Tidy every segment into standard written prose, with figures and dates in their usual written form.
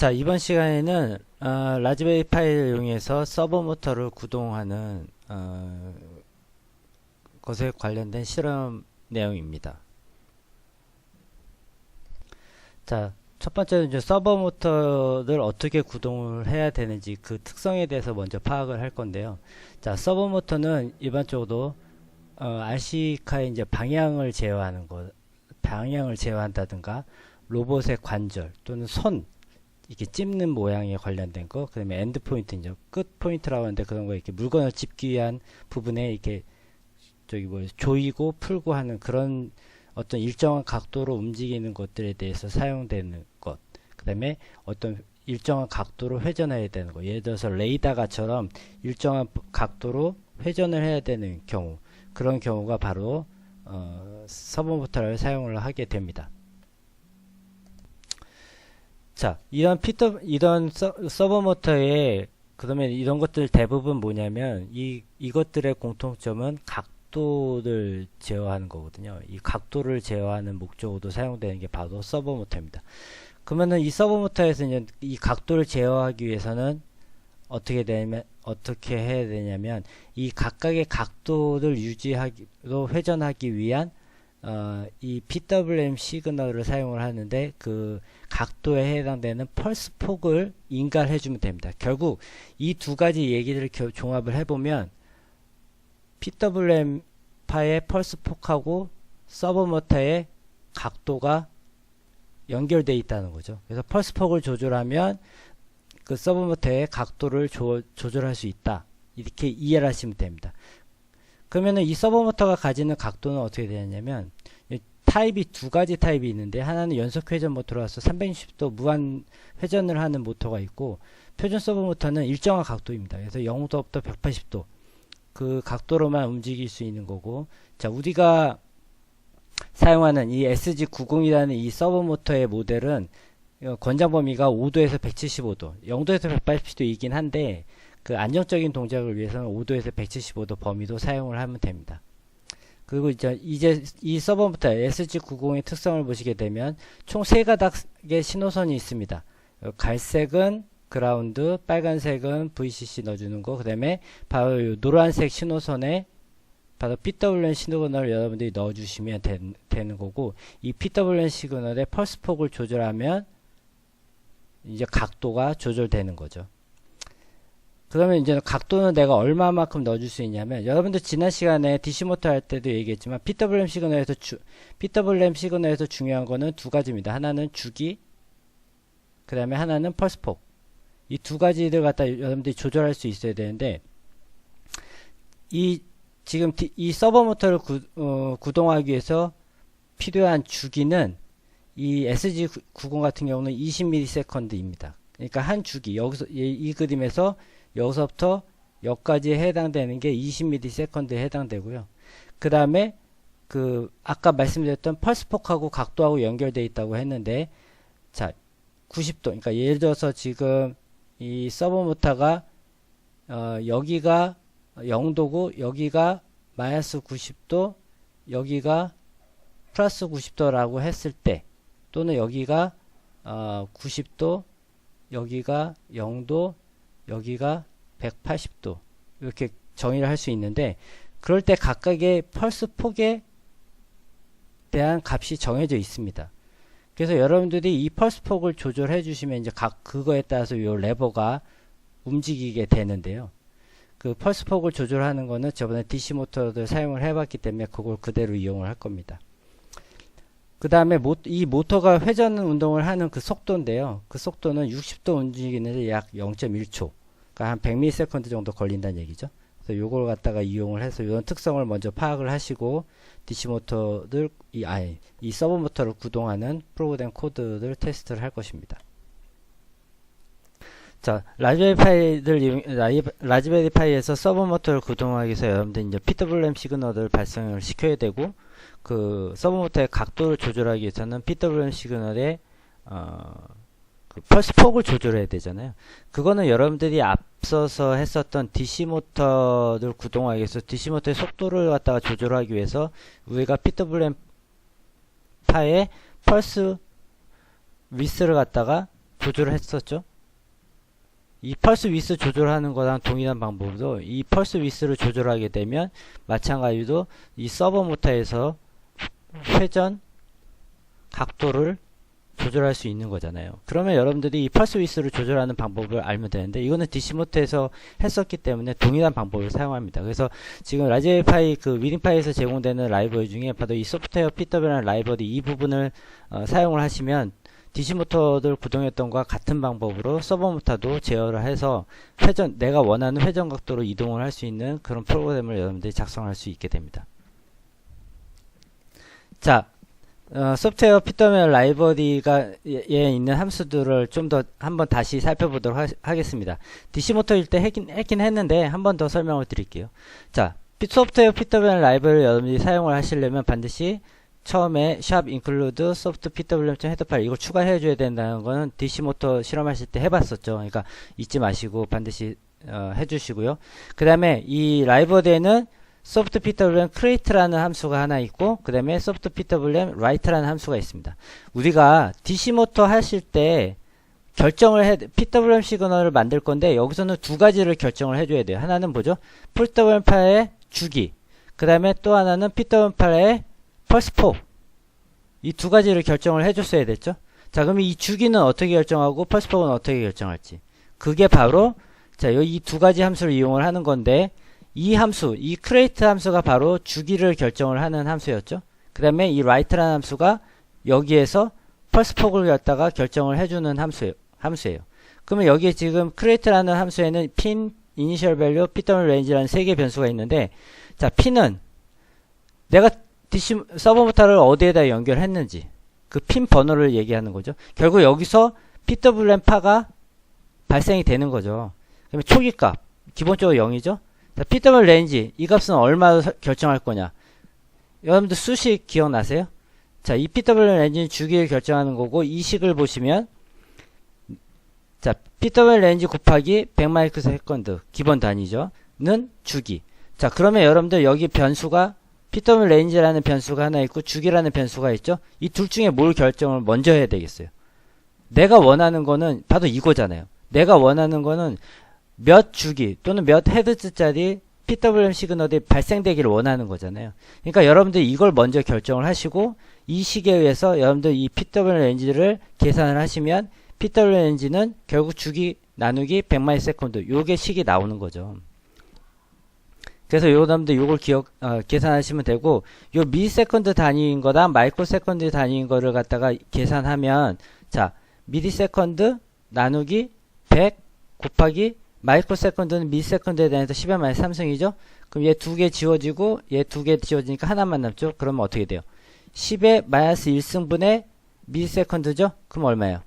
자, 이번 시간에는 라즈베리 파이를 이용해서 서버 모터를 구동하는 것에 관련된 실험 내용입니다. 자, 첫 번째는 이제 서버 모터를 어떻게 구동을 해야 되는지 그 특성에 대해서 먼저 파악을 할 건데요. 자, 서버 모터는 일반적으로 RC카의 이제 방향을 제어한다든가 로봇의 관절 또는 손 이렇게 찝는 모양에 관련된 거, 그 다음에 엔드 포인트, 이제 끝 포인트라고 하는데 그런 거 이렇게 물건을 찝기 위한 부분에 이렇게 조이고 풀고 하는 그런 어떤 일정한 각도로 움직이는 것들에 대해서 사용되는 것, 그 다음에 어떤 일정한 각도로 회전해야 되는 거, 예를 들어서 레이더가처럼 일정한 각도로 회전을 해야 되는 경우, 그런 경우가 바로 서버 모터를 사용을 하게 됩니다. 자, 이런 서버 모터에 그러면 이런 것들 대부분 뭐냐면 이것들의 공통점은 각도를 제어하는 거거든요. 이 각도를 제어하는 목적으로 사용되는 게 바로 서버 모터입니다. 그러면은 이 서버 모터에서 이제 이 각도를 제어하기 위해서는 어떻게 해야 되냐면 이 각각의 각도를 유지하기로 회전하기 위한 이 PWM 시그널을 사용을 하는데 그 각도에 해당되는 펄스 폭을 인가해 주면 됩니다. 결국 이 두 가지 얘기를 종합을 해보면 PWM 파의 펄스 폭하고 서버 모터의 각도가 연결되어 있다는 거죠. 그래서 펄스 폭을 조절하면 그 서버 모터의 각도를 조절할 수 있다. 이렇게 이해를 하시면 됩니다. 그러면은 이 서버 모터가 가지는 각도는 어떻게 되냐면 타입이 두 가지 타입이 있는데 하나는 연속 회전 모터로서 360도 무한 회전을 하는 모터가 있고 표준 서버 모터는 일정한 각도입니다. 그래서 0도부터 180도 그 각도로만 움직일 수 있는 거고, 자, 우리가 사용하는 이 SG90이라는 이 서버 모터의 모델은 권장 범위가 5도에서 175도, 0도에서 180도이긴 한데 그 안정적인 동작을 위해서는 5도에서 175도 범위도 사용을 하면 됩니다. 그리고 이제 이 서버 모터 SG90의 특성을 보시게 되면 총 3가닥의 신호선이 있습니다. 갈색은 그라운드, 빨간색은 VCC 넣어주는 거, 그 다음에 바로 이 노란색 신호선에 바로 PWM 시그널을 여러분들이 넣어주시면 되는 거고, 이 PWM 시그널의 펄스 폭을 조절하면 이제 각도가 조절되는 거죠. 그러면 이제 각도는 내가 얼마만큼 넣어줄 수 있냐면, 여러분들 지난 시간에 DC 모터 할 때도 얘기했지만 PWM 시그널에서 중요한 거는 두 가지입니다. 하나는 주기, 그 다음에 하나는 펄스 폭. 이 두 가지를 갖다 여러분들이 조절할 수 있어야 되는데, 지금 이 서버 모터를 구동하기 위해서 필요한 주기는 이 SG90 같은 경우는 20ms입니다. 그러니까 한 주기, 여기서 이 그림에서 여기서부터 여기까지에 해당되는 게 20ms에 해당되고요. 그 다음에 아까 말씀드렸던 펄스폭하고 각도하고 연결되어 있다고 했는데, 자, 90도. 그러니까 예를 들어서 지금 이 서버 모터가 여기가 0도고 여기가 마이너스 90도, 여기가 플러스 90도라고 했을 때, 또는 여기가 90도, 여기가 0도, 여기가 180도 이렇게 정의를 할 수 있는데, 그럴 때 각각의 펄스 폭에 대한 값이 정해져 있습니다. 그래서 여러분들이 이 펄스 폭을 조절해 주시면 이제 그거에 따라서 이 레버가 움직이게 되는데요. 그 펄스 폭을 조절하는 거는 저번에 DC 모터를 사용을 해봤기 때문에 그걸 그대로 이용을 할 겁니다. 그 다음에 이 모터가 회전 운동을 하는 그 속도인데요. 그 속도는 60도 움직이는데 약 0.1초. 그러니까 한 100ms 정도 걸린다는 얘기죠. 그래서 요걸 갖다가 이용을 해서 이런 특성을 먼저 파악을 하시고 DC 모터를, 이 서버 모터를 구동하는 프로그램 코드를 테스트를 할 것입니다. 자, 라즈베리 파이에서 서버 모터를 구동하기 위해서 여러분들 이제 PWM 시그널을 발생을 시켜야 되고, 그 서버 모터의 각도를 조절하기 위해서는 PWM 시그널의 그 펄스 폭을 조절해야 되잖아요. 그거는 여러분들이 앞서서 했었던 DC 모터를 구동하기 위해서 DC 모터의 속도를 갖다가 조절하기 위해서 우리가 PWM 파의 펄스 위스를 갖다가 조절을 했었죠. 이 펄스 위스 조절하는 거랑 동일한 방법으로 이 펄스 위스를 조절하게 되면 마찬가지로 이 서버 모터에서 회전 각도를 조절할 수 있는 거잖아요. 그러면 여러분들이 이 펄스 위스를 조절하는 방법을 알면 되는데 이거는 DC 모터에서 했었기 때문에 동일한 방법을 사용합니다. 그래서 지금 라즈베리 파이 그 위링파이에서 제공되는 라이브러리 중에 바로 이 소프트웨어 PW라는 라이브러리 이 부분을 사용을 하시면 DC 모터들 구동했던 것과 같은 방법으로 서버 모터도 제어를 해서 내가 원하는 회전 각도로 이동을 할 수 있는 그런 프로그램을 여러분들이 작성할 수 있게 됩니다. 자, 소프트웨어 PWR 라이브러리가 에 있는 함수들을 좀 더 한번 다시 살펴보도록 하겠습니다. DC 모터일 때 했긴 했는데 한 번 더 설명을 드릴게요. 자, 소프트웨어 PWR 라이브러리 여러분들이 사용을 하시려면 반드시 처음에 샵 include soft pwm.header 파일 이걸 추가해 줘야 된다는 거는 DC 모터 실험하실 때 해봤었죠. 그러니까 잊지 마시고 반드시 해주시고요. 그 다음에 이 라이브러리에는 soft pwm create라는 함수가 하나 있고 그 다음에 soft pwm write라는 함수가 있습니다. 우리가 DC 모터 하실 때 결정을 PWM 시그널을 만들 건데 여기서는 두 가지를 결정을 해줘야 돼요. 하나는 뭐죠? PWM 파일의 주기, 그 다음에 또 하나는 PWM 파일의 펄스폭, 이 두 가지를 결정을 해줬어야 됐죠. 자, 그럼 이 주기는 어떻게 결정하고 펄스폭은 어떻게 결정할지, 그게 바로 자, 이 두 가지 함수를 이용을 하는 건데 이 함수, 이 create 함수가 바로 주기를 결정을 하는 함수였죠. 그 다음에 이 write라는 함수가 여기에서 펄스폭을 갖다가 결정을 해주는 함수예요. 그러면 여기에 지금 create라는 함수에는 pin, initial value, PWM range라는 세 개의 변수가 있는데 자, pin은 내가 DC 서버 모터를 어디에다 연결했는지 그 핀 번호를 얘기하는 거죠. 결국 여기서 PWM 파가 발생이 되는 거죠. 그러면 초기값 기본적으로 0이죠. 자, PWM range 이 값은 얼마로 결정할 거냐. 여러분들 수식 기억나세요? 자, 이 PWM range는 주기를 결정하는 거고 이 식을 보시면 자, PWM range 곱하기 100마이크로세컨드 기본 단위죠. 는 주기. 자, 그러면 여러분들 여기 변수가 PWM range라는 변수가 하나 있고 주기라는 변수가 있죠. 이 둘 중에 뭘 결정을 먼저 해야 되겠어요. 내가 원하는 거는 바로 이거잖아요. 내가 원하는 거는 몇 주기 또는 몇 헤르츠짜리 PWM 시그널이 발생되기를 원하는 거잖아요. 그러니까 여러분들이 이걸 먼저 결정을 하시고 이 식에 의해서 여러분들 이 PWM range를 계산을 하시면 PWM range는 결국 주기 나누기 100마이세컨드 요게 식이 나오는 거죠. 그래서 여러분들 요걸 계산하시면 되고 요 미리세컨드 단위인 거랑 마이크로세컨드 단위인 거를 갖다가 계산하면 자, 미리세컨드 나누기 100 곱하기 마이크로세컨드는 미리세컨드에 대해서 10의 마이너스 3승이죠. 그럼 얘 두 개 지워지고 얘 두 개 지워지니까 하나만 남죠. 그러면 어떻게 돼요? 10의 마이너스 1승분의 미리세컨드죠. 그럼 얼마예요?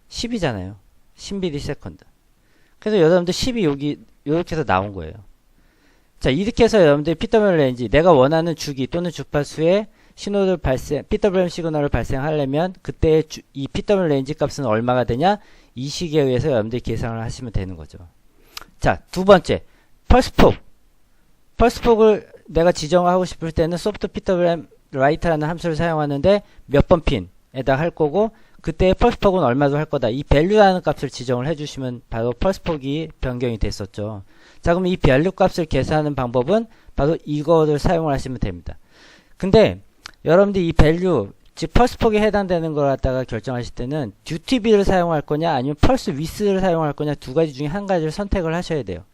10이잖아요. 10미리세컨드. 그래서 여러분들 10이 여기 이렇게 해서 나온 거예요. 자, 이렇게 해서 여러분들이 PWM range, 내가 원하는 주기 또는 주파수의 신호를 PWM 시그널을 발생하려면 그때 이 PWM range 값은 얼마가 되냐? 이 식에 의해서 여러분들이 계산을 하시면 되는 거죠. 자, 두 번째, 펄스폭. 펄스폭을 내가 지정하고 싶을 때는 soft PWM write라는 함수를 사용하는데 몇 번 핀에다 할 거고 그때의 펄스폭은 얼마도 할 거다. 이 value라는 값을 지정을 해주시면 바로 펄스폭이 변경이 됐었죠. 자, 그럼 이 value 값을 계산하는 방법은 바로 이거를 사용을 하시면 됩니다. 근데 여러분들이 이 value, 즉 펄스폭에 해당되는 걸 갖다가 결정하실 때는 duty비를 사용할 거냐 아니면 펄스 위스를 사용할 거냐 두 가지 중에 한 가지를 선택을 하셔야 돼요.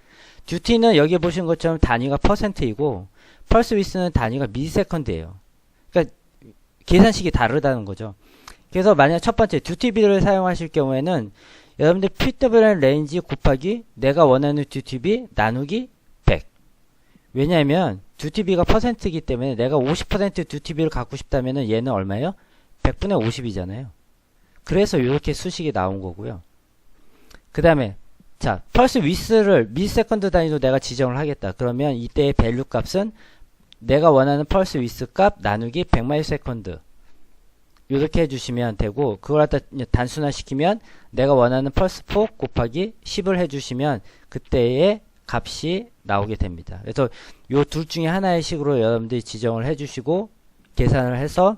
duty는 여기 보신 것처럼 단위가 퍼센트이고 펄스 위스는 단위가 미리세컨드예요. 그러니까 계산식이 다르다는 거죠. 그래서 만약 첫 번째 duty비를 사용하실 경우에는 여러분들 PWM range 곱하기 내가 원하는 duty비 나누기 100. 왜냐하면 duty비가 퍼센트이기 때문에 내가 50% duty비를 갖고 싶다면 얘는 얼마예요? 100분의 50이잖아요. 그래서 이렇게 수식이 나온 거고요. 그 다음에 자, 펄스 위스를 미리세컨드 단위로 내가 지정을 하겠다. 그러면 이때의 밸류 값은 내가 원하는 펄스 위스 값 나누기 100마일세컨드 이렇게 해주시면 되고 그걸 갖다 단순화시키면 내가 원하는 펄스 폭 곱하기 10을 해주시면 그때의 값이 나오게 됩니다. 그래서 요 둘 중에 하나의 식으로 여러분들이 지정을 해주시고 계산을 해서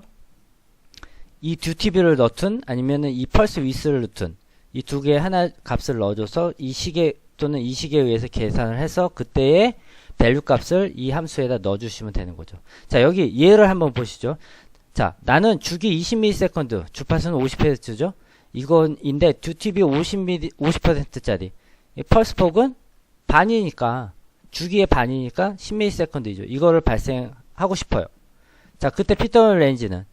이 듀티비를 넣든 아니면은 이 펄스 위스를 넣든 이 두 개의 하나 값을 넣어줘서 이 시계 또는 이 시계에 의해서 계산을 해서 그때의 밸류 값을 이 함수에다 넣어주시면 되는 거죠. 자, 여기 예를 한번 보시죠. 자, 나는 주기 20ms, 주파수는 50Hz죠. 이건인데 듀티비 50%짜리. 펄스 폭은 반이니까, 주기의 반이니까 10ms이죠. 이거를 발생하고 싶어요. 자, 그때 PWM 레인지는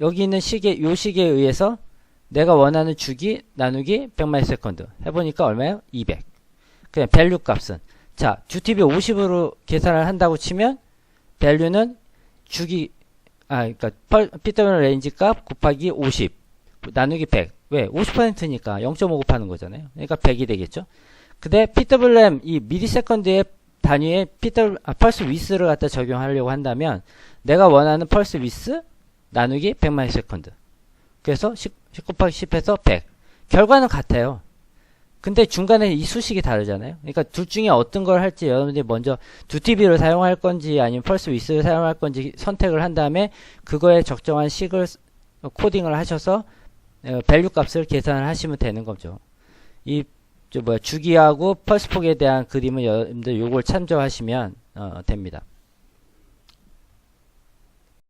여기 있는 시계, 요 시계에 의해서 내가 원하는 주기 나누기 100ms 해보니까 얼마예요? 200. 그냥 밸류 값은, 자, 듀티비 50으로 계산을 한다고 치면 밸류는 주기, 그러니까 PWM 레인지 값 곱하기 50 나누기 100. 왜? 50%니까 0.5 곱하는 거잖아요. 그러니까 100이 되겠죠. 근데 PWM 이 미리세컨드의 단위에 펄스 위스를 갖다 적용하려고 한다면 내가 원하는 펄스 위스 나누기 100ms. 그래서 10 곱하기 10해서 100. 결과는 같아요. 근데 중간에 이 수식이 다르잖아요. 그러니까 둘 중에 어떤 걸 할지 여러분들이 먼저 듀티비를 사용할 건지 아니면 펄스 위스를 사용할 건지 선택을 한 다음에 그거에 적정한 식을 코딩을 하셔서 밸류 값을 계산을 하시면 되는 거죠. 이 주기하고 펄스 폭에 대한 그림은 여러분들 요걸 참조하시면 됩니다.